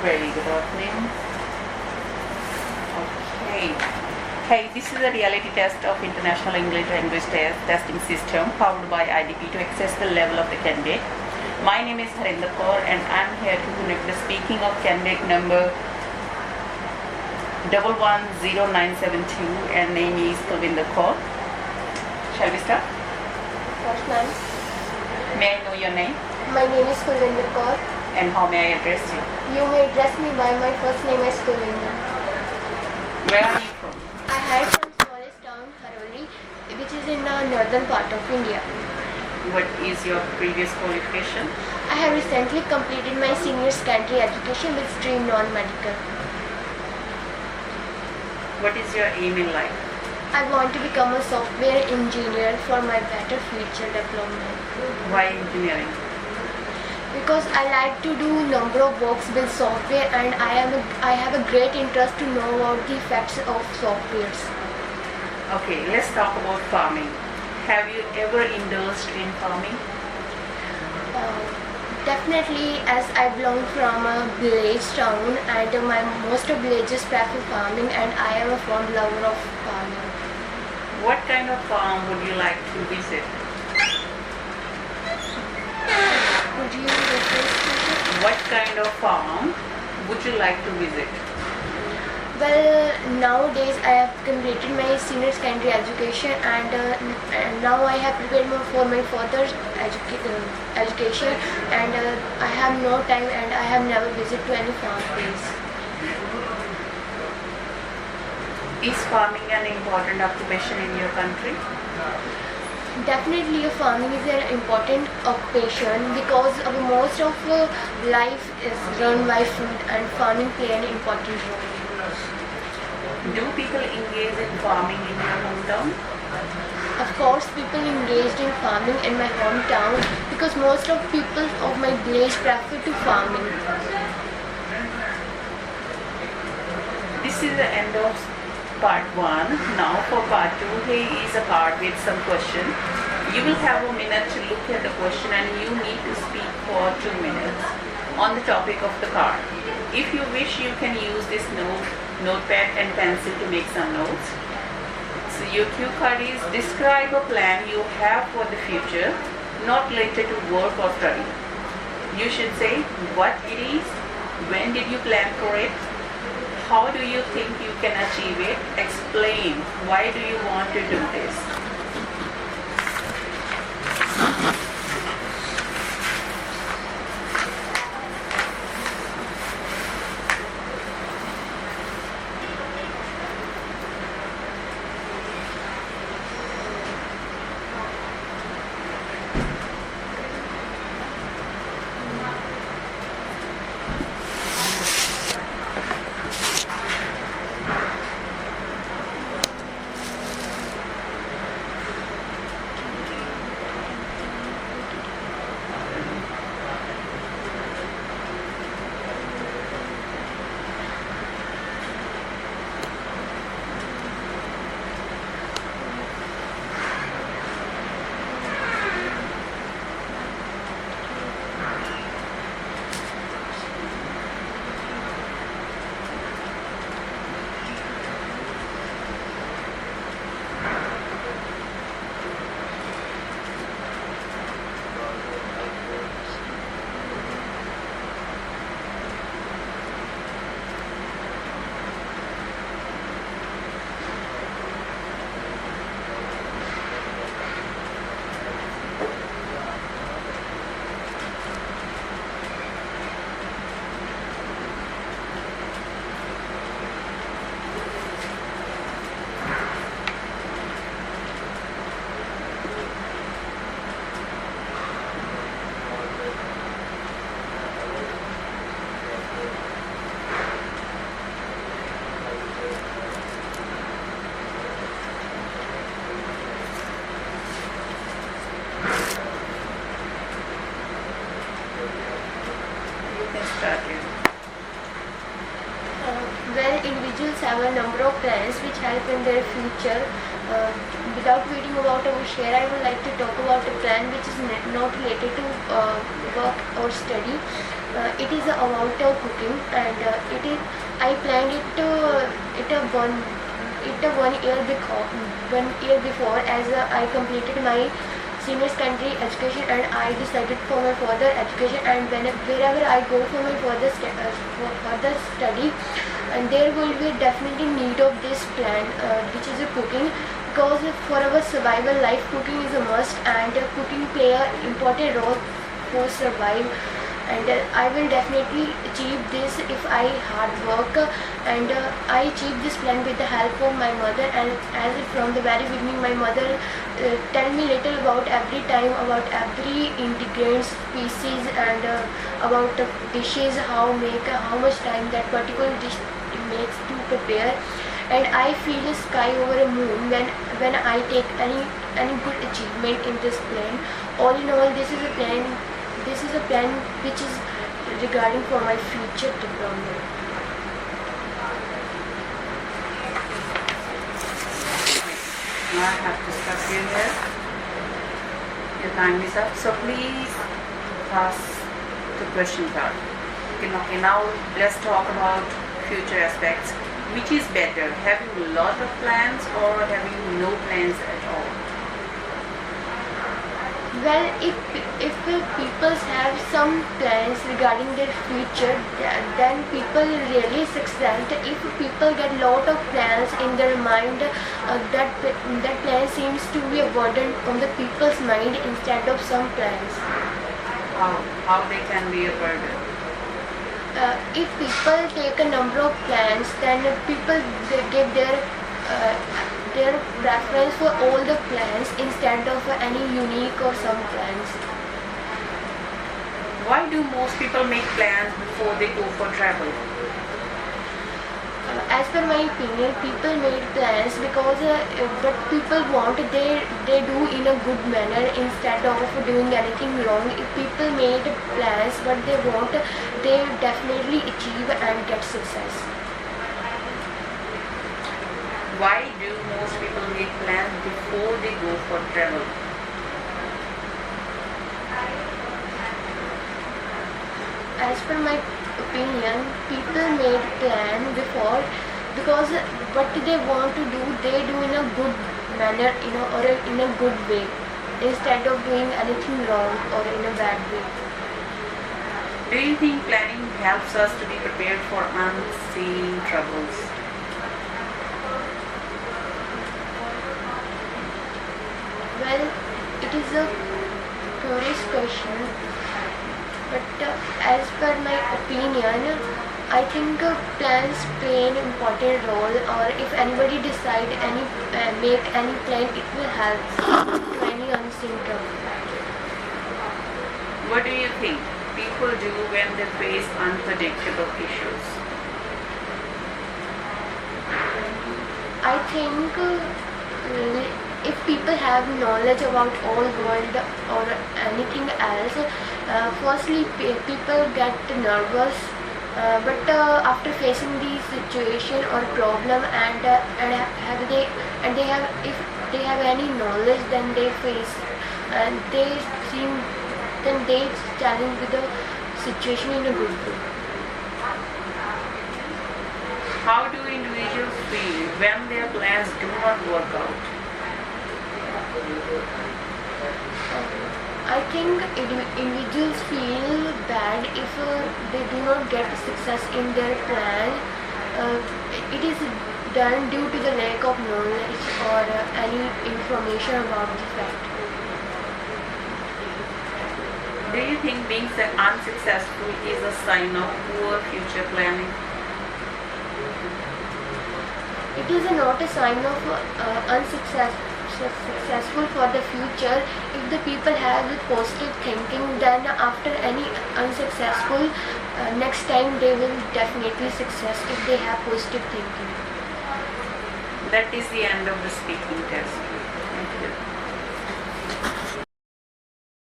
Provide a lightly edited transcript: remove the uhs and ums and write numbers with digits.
Very good afternoon. Okay. Hey, this is a reality test of International English Language Testing System powered by IDP to assess the level of the candidate. My name is Harinder Kaur and I'm here to connect the speaking of candidate number 110972 and name is Kulvinder Kaur. Shall we start? First name. May I know your name My name is Kulvinder Kaur. and how may I address you? You may address me by my first name as Kulvinder. Where are you from? I hail from smallest town Haroli, which is in the northern part of India. What is your previous qualification? I have recently completed my senior secondary education with stream non-medical. What is your aim in life? I want to become a software engineer for my better future development. Why engineering? Because I like to do number of works with software and I have a great interest to know about the effects of softwares. Okay, let's talk about farming. Have you ever indulged in farming? Definitely, as I belong from a village town and most of villages prefer farming and I am a fond lover of farming. What kind of farm would you like to visit? Could you repeat this? What kind of farm would you like to visit? Well, nowadays I have completed my senior secondary education and now I have prepared for my further education and I have no time and I have never visited to any farm place. Is farming an important occupation in your country? Definitely, farming is an important occupation because most of life is run by food and farming play an important role. Do people engage in farming in your hometown? Of course, people engaged in farming in my hometown because most of people of my village prefer to farming. This is the end of part 1. Now for part 2, here is a card with some question. You will have a minute to look at the question and you need to speak for 2 minutes on the topic of the card. If you wish, you can use this notepad and pencil to make some notes. So your cue card is describe a plan you have for the future, not related to work or study. You should say what it is, when did you plan for it, how do you think you can achieve it, explain why do you want to do this. Individuals have a number of plans which help in their future Uh, Without waiting about our share, I would like to talk about a plan which is not related to work or study. It is about cooking, and it is I planned it a one it a 1 year before, as I completed my senior secondary education and I decided for my further education, and wherever I go for my for further study, and there will be definitely need of this plan, which is a cooking, because for our survival life cooking is a must, and cooking play a important role for survive, and I will definitely achieve this if I hard work, and I achieve this plan with the help of my mother, and as from the very beginning my mother tell me little about every time, about every ingredients, species, and about dishes, how much time that particular dish makes to prepare, and I feel the sky over a moon when I take any good achievement in this plan. All in all, this is a plan which is regarding for my future development. Now I have to stop you here. Your time is up, so please pass the question card. Okay, now let's talk about future aspects. Which is better, having a lot of plans or having no plans at all? Well, if people have some plans regarding their future, then people really succeed. If people get lot of plans in their mind, that plan seems to be a burden on the people's mind instead of some plans. How they can be a burden? If people take a number of plans, then people they give their preference for all the plans instead of any unique or some plans. Why do most people make plans before they go for travel? As per my opinion, people made plans because what people want, they do in a good manner instead of doing anything wrong. If people made plans what they want, they definitely achieve and get success. Why do most people make plans before they go for travel? As per my opinion, people made plan before because what they want to do, they do in a good manner, or in a good way, instead of doing anything wrong or in a bad way. Do you think planning helps us to be prepared for unseen troubles? Well, it is a curious question, but as per my opinion, I think plans play an important role, or if anybody make any plan, it will help to any unseen trouble. What do you think people do when they face unpredictable issues? I think if people have knowledge about all world or anything else, firstly people get nervous, but after facing the situation or problem, and if they have any knowledge, then they face and they challenge with the situation in a good way. How do individuals feel when their plans do not work out? I think individuals feel bad if they do not get success in their plan. It is done due to the lack of knowledge or any information about the fact. Do you think being unsuccessful is a sign of poor future planning? It is not a sign of successful for the future. If the people have positive thinking, then after any unsuccessful, next time they will definitely success if they have positive thinking. That is the end of the speaking test. Thank you.